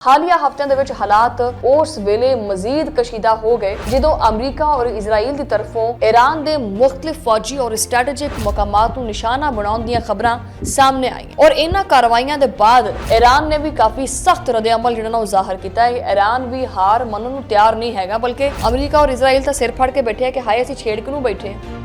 हालिया हफ्तों के विच हालात उस वेले मजीद कशीदा हो गए जो अमरीका और इजराइल की तरफों ईरान के मुख्तलिफ फौजी और स्ट्रैटेजिक मकामात को निशाना बनाने दी खबरां सामने आई और इन्हां कार्रवाइयां के बाद ईरान ने भी काफी सख्त रद्द-ए-अमल जिहड़ा जाहिर किया है। ईरान भी हार मनन नूं तैयार नहीं हैगा, बल्कि अमरीका और इजराइल तो सिर फड़ के बैठे है कि हाय असीं छेड़ के नूं बैठे हैं।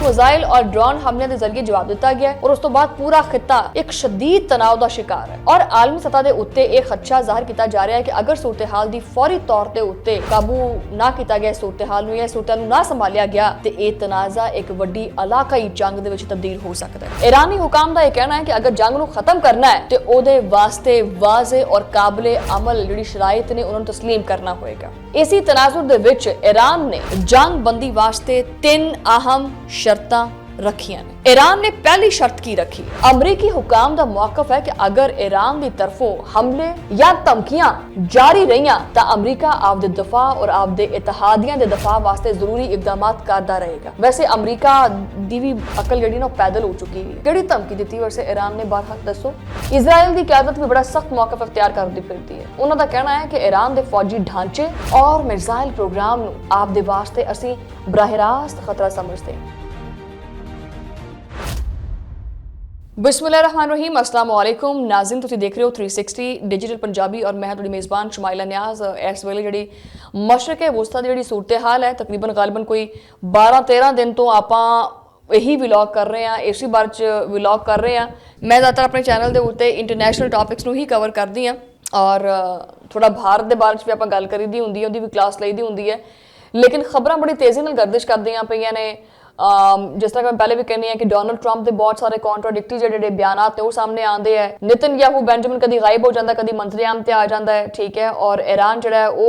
मिसाइल और ड्रोन हमले के जरिए जवाब दिता गया और उस तो बाद पूरा खिता एक शदीद तनाव का शिकार है और आलमी सतह के उत्ते एक खदशा जाहिर किया जा रहा है कि अगर सूरत हाल की फौरी तौर पर उत्ते काबू ना किया गया सूरत हाल ना संभालिया गया तो यह तनाजा एक वड्डी इलाकाई जंग दे विच तब्दील हो सकता है। ईरानी हुकाम का यह कहना है कि अगर जंग नूं खत्म करना है तो उहदे वास्ते वाज़े और काबिले अमल जिहड़ी शराइत ने उन्होंने तस्लीम करना होएगा। इसी तनाजुर दे विच ईरान ने जंग बंदी वास्ते 3 अहम शर्तां रखियां ने। ईरान ने पहली शर्त की रखी, अमरीकी हुकाम का मौकफ है कि अगर ईरान की तरफों हमले या धमकियां जारी रहियां तो अमरीका आपदे दफा और आपदे इत्तेहादियां दे दफा वास्ते जरूरी इकदाम करता रहेगा। वैसे अमरीका दी भी अकल जिहड़ी ना पैदल हो चुकी है। किहड़ी धमकी दी वैसे ईरान ने बारहक दसो। इजराइल की क़यादत भी बड़ा सख्त मौकफ इख्तियार करती फिरती है। उन्हों का कहना है कि ईरान के फौजी ढांचे और मिसाइल प्रोग्राम नूं आपदे वास्ते असीं बराह रास्त खतरा समझते हैं। बिस्मिल्लाहिर्रहमानिर्रहीम, अस्सलाम वालेकुम नाज़रीन, तुसीं देख रहे हो 360 डिजिटल पंजाबी और मैं तुहाडी मेज़बान शुमाइला नियाज़। इस वेले जिहड़ी मशरक़े वुस्ता दी जिहड़ी सूरत हाल है तकरीबन गालिबन कोई 12-13 दिन तो आपां यही विलॉग कर रहे हैं, इसी बारे च विलॉग कर रहे हैं। मैं ज़्यादातर अपने चैनल के उत्ते इंटरनेशनल टॉपिक्स नूं ही कवर करदी हाँ और थोड़ा भारत के बारे भी आपां गल करी दी हुंदी है, उहदी भी क्लास लई दी हुंदी है, लेकिन खबरां बड़ी तेज़ी नाल गर्दिश करदियां पईयां ने। जिस तरह मैं पहले भी कहनी है कि डोनाल्ड ट्रंप के बहुत सारे कॉन्ट्राडिक्टरी जो बयान ने वो सामने आते हैं। नेतन्याहू बेंजामिन कभी गायब हो जाता, कभी मंत्रियाम ते आ जाता है, ठीक है, और ईरान जो है वो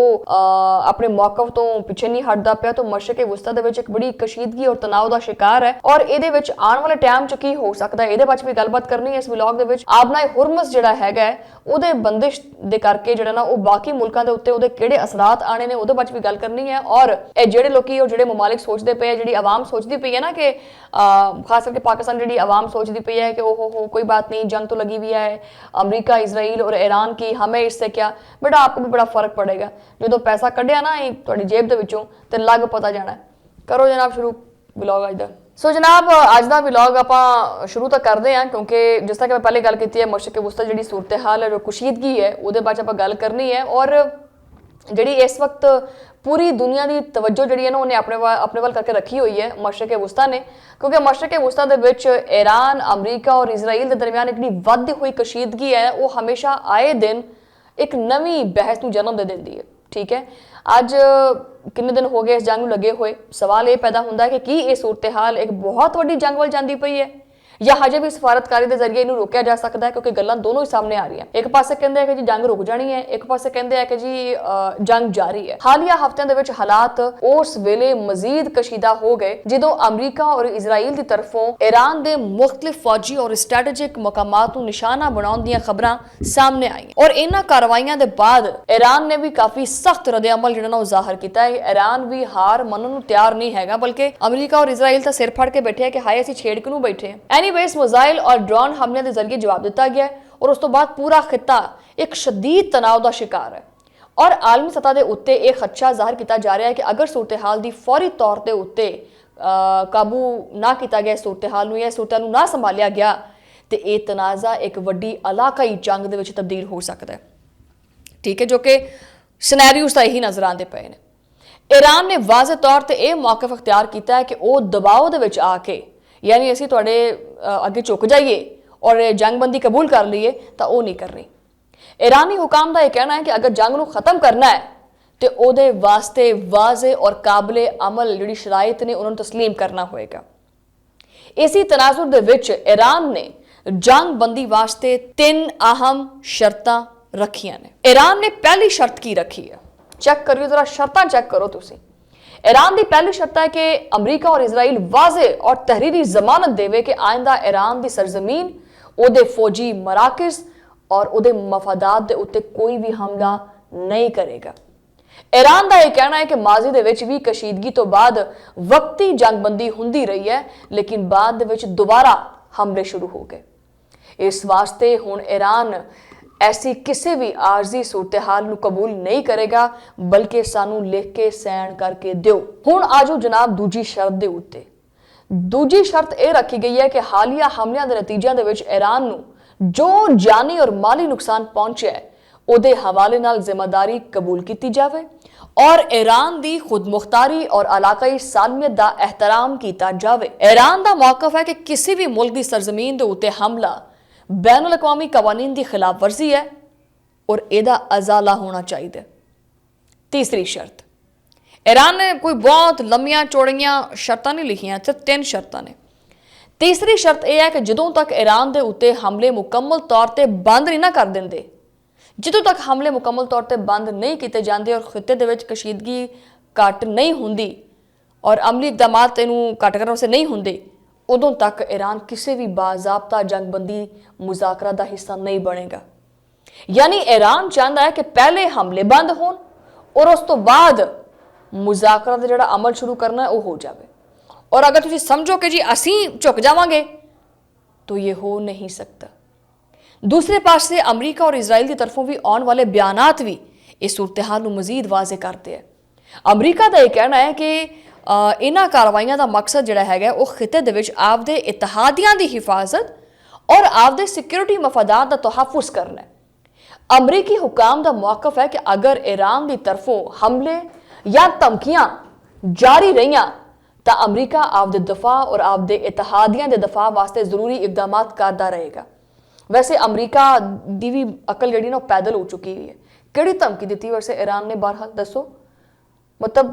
अपने मौकफ तो पिछे नहीं हटता पाया, तो मशरक़े वुस्ता दे विच एक बड़ी कशीदगी और तनाव का शिकार है और ये आने वाले टाइम च की हो सकता है, ये भी गलबात करनी है इस व्लॉग दे विच। आबना हुरमस जिहड़ा हैगा उहदे बंदिश दे करके जिहड़ा ना वो बाकी मुल्कां दे उत्ते उहदे किहड़े असरात आने ने उहदे बारे भी गल करनी है। और ये जिहड़े लोकी और जिहड़े ममालिक सोचते पे, जिहड़ी आवाम सोचती पई है ना कि खास करके पाकिस्तान जिहड़ी आवाम सोचती पई है कि ओहो कोई बात नहीं, जंग तो लगी हुई है अमरीका इजराइल और ईरान की, हमें इससे क्या। बेटा आपको भी बड़ा फर्क पड़ेगा जो पैसा कढ़िया ना तुहाडी जेब दे विचों ते लग पता जाना है। करो जनाब शुरू व्लॉग अज दा। सो जनाब अज दा व्लॉग आपां शुरू तो करते हैं क्योंकि जिस तरह कि मैं पहले गल की है मशरक़े वुस्ता जिहड़ी सूरत हाल है जो कुशीदगी है उहदे बारे आपां गल करनी है और जिहड़ी इस वक्त पूरी दुनिया की तवज्जो जिहड़ी है ना उन्हें अपने वाल करके रखी हुई है मशरक़े वुस्ता ने, क्योंकि मशरक़े वुस्ता दे विच ईरान अमरीका और इजराइल के दरमियान एक वधदी हुई कशीदगी है वो हमेशा आए दिन एक नवी बहस को जन्म दे देती है। ठीक है, अज किन्ने दिन हो गए इस जंग लगे हुए, सवाल ये पैदा होता है कि यह सूरत हाल एक बहुत वड्डी जंग वाल जाती पई है या हजे भी सफारतकारी के जरिए इन्हू रोकया जा सकता है, क्योंकि गल्लां दोनों ही सामने आ रही हैं। एक पासे कहते हैं कि जी जंग रुक जानी है, एक पासे कहते हैं कि जी जंग जारी है। हालिया हफ्तों के विच हालात उस वेले मजीद कशीदा हो गए जो अमरीका और इजराइल की तरफों ईरान के मुख्तलिफ फौजी और स्ट्रैटेजिक मकामात को निशाना बनाने दी खबरां सामने आई और इन्हां कार्रवाइयां के बाद ईरान ने भी काफी सख्त रद्द-ए-अमल जिहड़ा जाहिर किया है। ईरान भी हार मनन नूं तैयार नहीं हैगा, बल्कि अमरीका और इजराइल तो सिर फड़ के बैठे है कि हाय असीं छेड़ के नूं बैठे हैं। मिसाइल और ड्रोन हमले के जरिए जवाब दिता गया और उस तो बाद पूरा खिता एक शदीद तनाव का शिकार है और आलमी सतह के उत्ते एक खदशा जाहिर किया जा रहा है कि अगर सूरत हाल की फौरी तौर पर उत्ते काबू ना किया गया सूरत हाल ना संभालिया गया तो यह तनाजा एक वड्डी इलाकाई जंग दे विच तब्दील हो सकता है। ठीक है, जो कि सिनेरियोस तो यही नजर आते पे ने। ईरान ने वाज़े तौर पर यह मौकफ अख्तियार किया है कि वह दबाव दे विच आके यानी असीं तुहाडे अगे झुक जाइए और जंगबंदी कबूल कर लीए तो वह नहीं करनी। ईरानी हुकाम का यह कहना है कि अगर जंग नूं खत्म करना है तो उहदे वास्ते वाज़े और काबिले अमल जिहड़ी शराइत ने उन्होंने तस्लीम करना होएगा। इसी तनाजुर दे विच ईरान ने जंग बंदी वास्ते 3 अहम शर्तां रखियां ने। ईरान ने पहली शर्त की रखी है, चेक करियो जरा शर्तां चेक करो तुसीं। ईरान की पहली शर्त है कि अमरीका और इजराइल वाज़े और तहरीरी जमानत देवे कि आइंदा ईरान की सरजमीन उहदे फौजी मराकज़ और उहदे मफादात दे उत्ते कोई भी हमला नहीं करेगा। ईरान का यह कहना है कि माजी दे विच भी कशीदगी तो बाद वक्ती जंगबंदी हुंदी रही है, लेकिन बाद दे विच दोबारा हमले शुरू हो गए। इस वास्ते हुण ईरान ऐसी किसी भी आरजी सूरत हाल ਨੂੰ कबूल नहीं करेगा बल्कि सानू लिख के सैन करके दिओ। हुण आजो जनाब दूजी शर्त दे उत्ते। दूजी शर्त यह रखी गई है कि हालिया हमलिਆਂ ਦੇ ਨਤੀਜਿਆਂ ਦੇ ਵਿੱਚ ईरान ਨੂੰ जो जानी और माली नुकसान पहुंचा है ਉਹਦੇ हवाले नाल जिम्मेदारी कबूल की जाए और ईरान की खुद मुख्तारी और इलाकाई सालमियत का एहतराम किया जाए। ईरान का मौकफ है कि किसी भी मुल्क की सरजमीन के उत्ते हमला बैनुल अक़वामी कवानीन की खिलाफ वर्जी है और इसका अजाला होना चाहिए। तीसरी शर्त, ईरान ने कोई बहुत लंबियां चौड़ियां शर्तां नहीं लिखियां, सिर्फ 3 शर्तां ने। तीसरी शर्त यह है कि जदों तक ईरान के उत्ते हमले मुकम्मल तौर पर बंद नहीं ना कर देंगे, ਜਦੋਂ तक हमले मुकम्मल तौर पर बंद नहीं किए जाते और खिते दे विच कशीदगी घट नहीं होंदी और अमली इकदामात इनू घट करने वास्ते नहीं होंदे, उदों तक ईरान किसी भी बाज़ाब्ता जंगबंदी मुज़ाकरा का हिस्सा नहीं बनेगा। यानी ईरान चाहता है कि पहले हमले बंद होन और उस तो बाद मुज़ाकरा का जिहड़ा अमल शुरू करना है वो हो जाए। और अगर तुसीं समझो कि जी असीं झुक जावांगे तो ये हो नहीं सकता। दूसरे पास से अमरीका और इजराइल की तरफों भी आने वाले बयानात भी इस सूरत हाल को मजीद वाजे करते हैं। अमरीका का यह कहना है कि इन्हां कार्रवाइयां का मकसद जिहड़ा है वो खिते दे विच आपदे इतिहादियां की हिफाजत और आपदे सिक्योरिटी मफादात का तहफ़ुज़ करना है। अमरीकी हुकाम का मौकफ है कि अगर ईरान की तरफों हमले या धमकियां जारी रहियां तो अमरीका आपदे दफा और आपदे इतिहादियां के दफा वास्ते जरूरी इकदामात करता रहेगा। वैसे अमरीका की भी अकल जी ना पैदल हो चुकी हुई है। किहड़ी धमकी दी वैसे ईरान ने? बहरहाल दसो, मतलब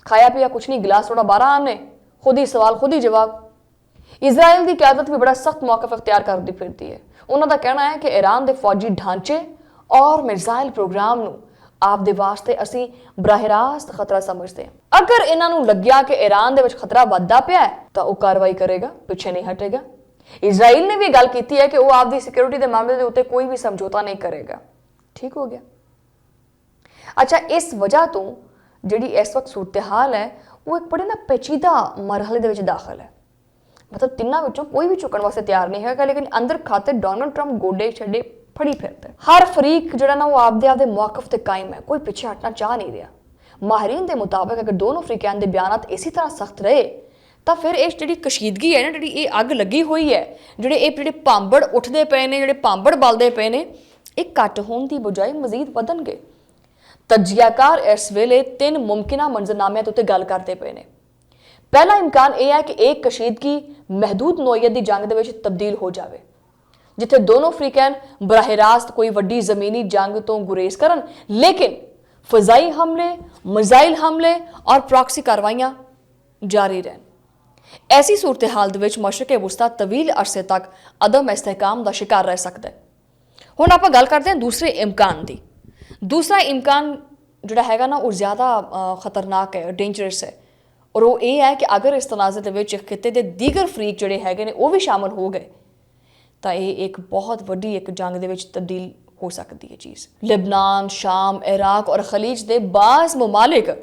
खाया पिया कुछ नहीं, गिलास थोड़ा बारह आने, खुद ही सवाल खुद ही जवाब। इजराइल की क्यादत भी बड़ा सख्त मौकफ अख्तियार करती फिरती है। उन्होंने कहना है कि ईरान के फौजी ढांचे और मिसाइल प्रोग्राम नूं आपदे वास्ते असीं बराह रास्त खतरा समझते हैं। अगर इन्हों लग्या कि ईरान दे विच खतरा वधदा पिया है तो वह कार्रवाई करेगा, पिछे नहीं हटेगा। इजराइल ने भी गल की है कि वह आपकी सिक्योरिटी के मामले के उत्ते कोई भी समझौता नहीं करेगा। ठीक हो गया। अच्छा, इस वजह तो जिहड़ी इस वक्त सूरत हाल है वो एक बड़े ना पेचीदा मरहले दे विच दाखिल है। मतलब तिन्हां विचों कोई भी झुकण वास्ते तैयार नहीं है, लेकिन अंदर खाते डोनाल्ड ट्रंप गोडे छड्डे फड़ी फिरते। हर फरीक जिहड़ा ना वो आपदे मौकफ ते कायम है, कोई पिछे हटना चाह नहीं रहा। माहिरीन के मुताबिक अगर दोनों अफ्रीकैन के बयानात इसी तरह सख्त रहे तो फिर ये जी कशीदगी है ना, जी अग लगी हुई है, जोड़े भांबड़ उठते पे ने, जोड़े भांबड़ बलते पे ने, ये घट होने की बजाय मजीद वधणगे। तजियाकार इस वेले 3 मुमकिन मंजरनामिਆਂ उत्ते गल करते पे ने। पहला इम्कान यह है कि एक कशीदगी महदूद नौईयत की जंग दे विच तब्दील हो जाए, जिथे दोनों अफ्रीकैन बराह रास्त कोई वड्डी जमीनी जंग तो गुरेज करन, लेकिन फजाई हमले, मिसाइल हमले और प्रॉक्सी कार्रवाइयां जारी रहन। ऐसी सूरत हाल दे विच मशरक़ वुस्ता तवील अरसे तक अदम इस्तेहकाम का शिकार रह सकता है। हुण आपां गल करते हैं दूसरे इम्कान की। दूसरा इम्कान जिहड़ा हैगा ना वो ज़्यादा खतरनाक है, डेंजरस है, और वो ये है कि अगर इस तनाज़े दे विच खिते दे दीगर फरीक जिहड़े हैगे ने वो भी शामिल हो गए तो ये एक बहुत वड्डी एक जंग दे विच तब्दील हो सकती है चीज़। लिबनान, शाम, इराक और खलीज के बाज़ ममालिक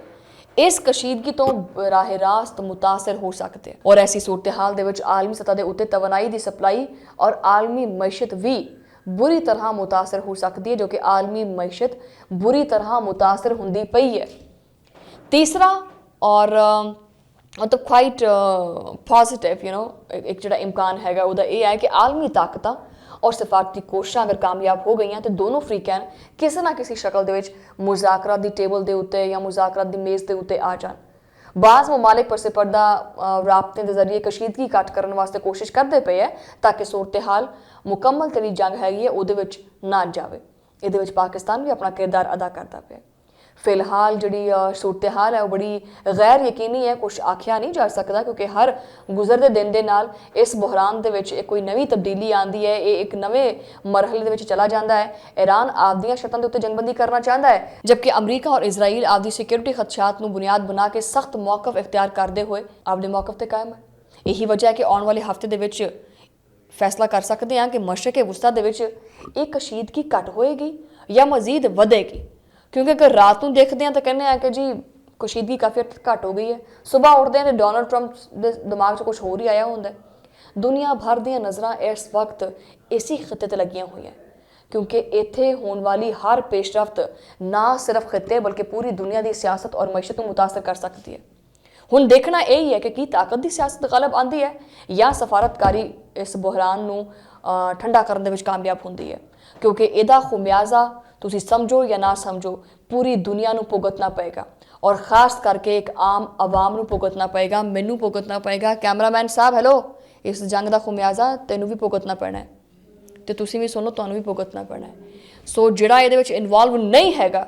इस कशीदगी तो बराह रास्त मुतासर हो सकते हैं और ऐसी सूरत हाल दे विच आलमी सतह के उत्ते तवानाई की सप्लाई और आलमी मैशत भी बुरी तरह मुतासर हो सकती है, जो कि आलमी मैशत बुरी तरह मुतासर होंदी पई है। तीसरा और मतलब क्वाइट पॉजिटिव एक जो इम्कान हैगा उहदा यह है कि आलमी ताकतां और सिफारती कोशिशां अगर कामयाब हो गई तो दोनों अफ्रीकैन किसी ना किसी शक्ल दे विच मुज़ाकरा दी टेबल दे उत्ते या मुज़ाकरा दी मेज़ दे उत्ते आ जान। बाज़ ममालिक परसिपर्दा राबते के जरिए कशीदगी घट करने वास्ते कोशिश करते पे है ताकि सूरत हाल मुकम्मल तरी जंग हैगी है उहदे विच ना जाए। इहदे विच पाकिस्तान भी अपना किरदार अदा करता पे। फिलहाल जी सूरत हाल है वो बड़ी गैर यकीनी है, कुछ आख्या नहीं जा सकता क्योंकि हर गुजरते दिन के नाल इस बुहरान दे विच कोई नवी तब्दीली आती है, ये एक नवे मरहले दे विच चला जाता है। ईरान आपदियां शर्तां दे उत्ते जंगबंदी करना चाहता है, जबकि अमरीका और इजराइल आपदी सिक्योरिटी खदशात नूं बुनियाद बना के सख्त मौकफ इख्तियार करते हुए आपदे मौकफ ते कायम है। यही वजह है कि आने वाले हफ्ते दे विच फैसला कर सकते हैं कि मशरक़ वुस्ता दे विच एक कशीदगी घट होएगी या मजीद वधेगी, क्योंकि अगर रात को देखते हैं तो कहने हैं कि जी कशीदगी काफ़ी घट हो गई है, सुबह उठते हैं तो डोनाल्ड ट्रंप के दिमाग से कुछ होर ही आया होंगे। दुनिया भर दी नज़रां इस वक्त इसी खिते ते लगियां हुई हैं। क्योंकि इत्थे होने वाली हर पेशरफ्त ना सिर्फ खिते बल्कि पूरी दुनिया की सियासत और मैशत को मुतासर कर सकती है। हुण देखना यही है कि ताकत की सियासत गलब आती है या सफारतकारी इस बहरान नूं ठंडा करने विच कामयाब होंदी है, क्योंकि इहदा खुमियाजा तुसीं समझो या ना समझो पूरी दुनिया नूं भुगतना पएगा और खास करके एक आम आवाम नूं भुगतना पएगा, मैनूं भुगतना पएगा। कैमरामैन साहब हैलो, इस जंग का खुमियाजा तैनूं भी भुगतना पैना है तो तुसीं भी सुनो, तुहानूं भी भुगतना पैना है। सो जिहड़ा इहदे विच इनवॉल्व नहीं हैगा,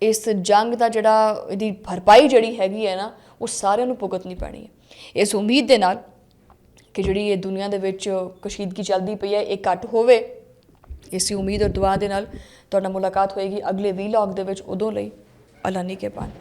इस जंग का जिहड़ा इहदी भरपाई जिहड़ी हैगी है ना, वो सारिਆਂ ਨੂੰ भुगतनी पैनी है। इस उम्मीद दे नाल कि जिहड़ी ये दुनिया दे विच कशीदगी चलदी पई है ये घट होवे, इसी उम्मीद और दुआ दे नाल तुहाडे नाल मुलाकात होएगी अगले वीलॉग दे विच। उदों लई अल्लाह निगहबान।